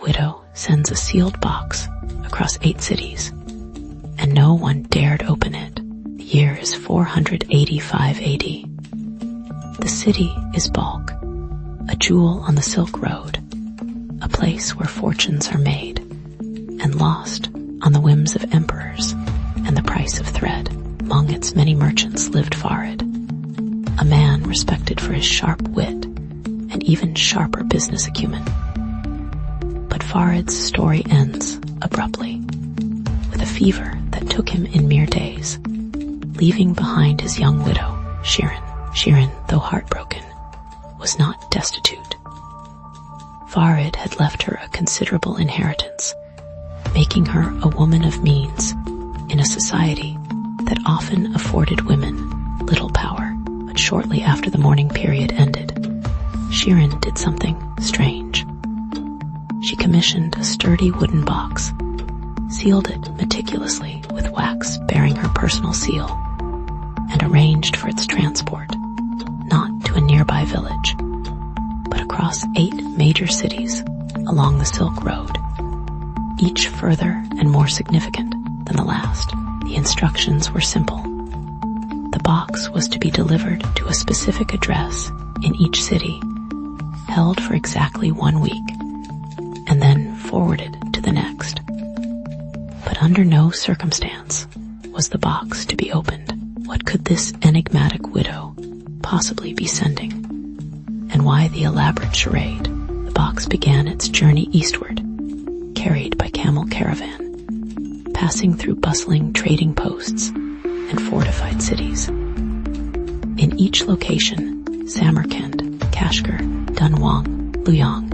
widow sends a sealed box across 8 cities, and no one dared open it. The year is 485 AD. The city is Balkh, a jewel on the Silk Road, a place where fortunes are made and lost on the whims of emperors and the price of thread. Among its many merchants lived Farid, a man respected for his sharp wit and even sharper business acumen. But Farid's story ends abruptly, with a fever that took him in mere days, leaving behind his young widow, Shirin. Shirin, though heartbroken, was not destitute. Farid had left her a considerable inheritance, making her a woman of means in a society that often afforded women little power. But shortly after the mourning period ended, Shirin did something strange. She commissioned a sturdy wooden box, sealed it meticulously with wax bearing her personal seal, and arranged for its transport, not to a nearby village, but across 8 major cities along the Silk Road, each further and more significant than the last. The instructions were simple. The box was to be delivered to a specific address in each city, held for exactly 1 week, and then forwarded to the next. But under no circumstance was the box to be opened. What could this enigmatic widow possibly be sending? And why the elaborate charade? The box began its journey eastward, carried by camel caravan, passing through bustling trading posts and fortified cities. In each location, Samarkand, Kashgar, Dunhuang, Luoyang,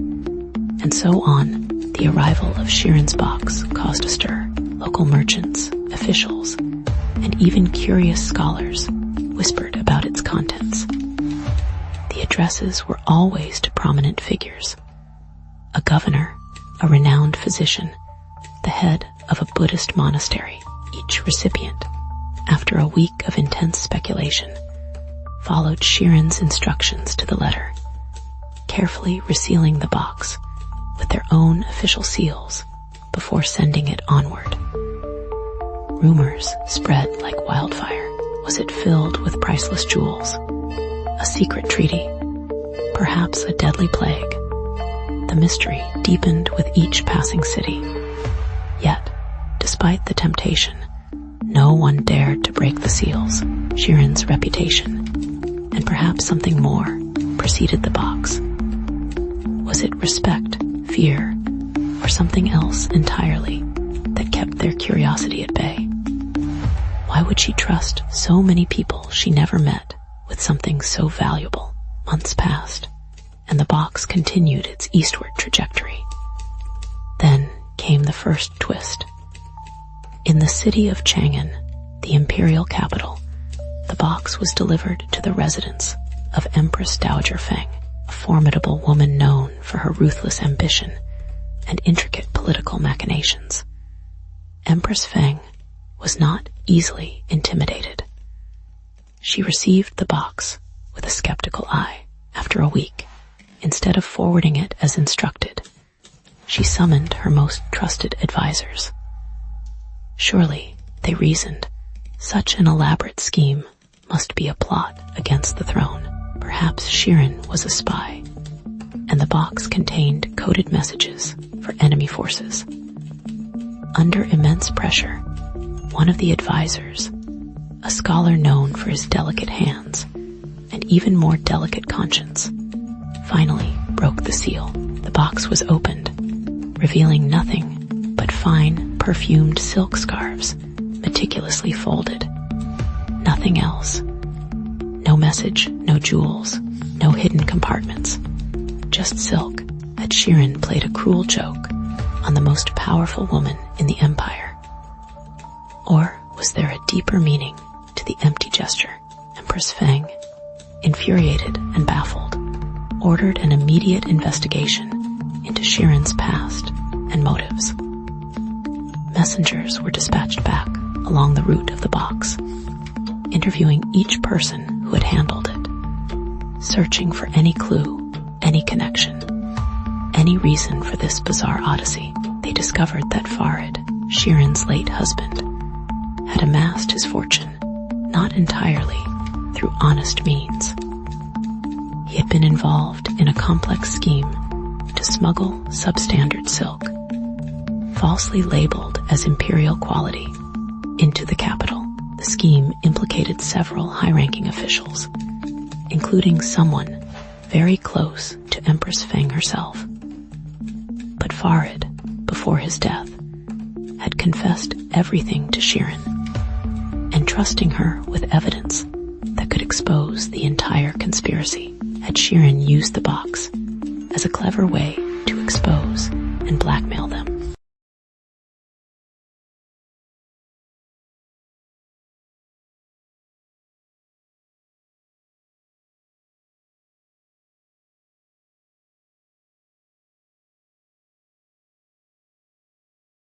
and so on, the arrival of Shirin's box caused a stir. Local merchants, officials, and even curious scholars whispered about its contents. The addresses were always to prominent figures: a governor, a renowned physician, the head of a Buddhist monastery. Each recipient, after a week of intense speculation, followed Shirin's instructions to the letter, carefully resealing the box with their own official seals before sending it onward. Rumors spread like wildfire. Was it filled with priceless jewels? A secret treaty? Perhaps a deadly plague? The mystery deepened with each passing city. Yet, despite the temptation, no one dared to break the seals. Shirin's reputation, and perhaps something more, preceded the box. Was it respect, fear, or something else entirely that kept their curiosity at bay? Why would she trust so many people she never met with something so valuable? Months passed, and the box continued its eastward trajectory. Then came the first twist. In the city of Chang'an, the imperial capital, the box was delivered to the residence of Empress Dowager Feng, a formidable woman known for her ruthless ambition and intricate political machinations. Empress Feng was not easily intimidated. She received the box with a skeptical eye. After a week, instead of forwarding it as instructed, she summoned her most trusted advisors. Surely, they reasoned, such an elaborate scheme must be a plot against the throne. Perhaps Shirin was a spy, and the box contained coded messages for enemy forces. Under immense pressure, one of the advisors, a scholar known for his delicate hands and even more delicate conscience, finally broke the seal. The box was opened, revealing nothing but fine, perfumed silk scarves, meticulously folded. Nothing else. No message, no jewels, no hidden compartments. Just silk. Had Shirin played a cruel joke on the most powerful woman in the empire? Or was there a deeper meaning to the empty gesture? Empress Feng, infuriated and baffled, ordered an immediate investigation into Shirin's past and motives. Messengers were dispatched back along the route of the box, interviewing each person who had handled it, searching for any clue, any connection, any reason for this bizarre odyssey, they discovered that Farid, Shirin's late husband, had amassed his fortune not entirely through honest means. He had been involved in a complex scheme to smuggle substandard silk, falsely labeled as imperial quality, into the capital. The scheme implicated several high-ranking officials, including someone very close to Empress Feng herself. But Farid, before his death, had confessed everything to Shirin, entrusting her with evidence that could expose the entire conspiracy. Had Shirin used the box as a clever way to expose and blackmail them?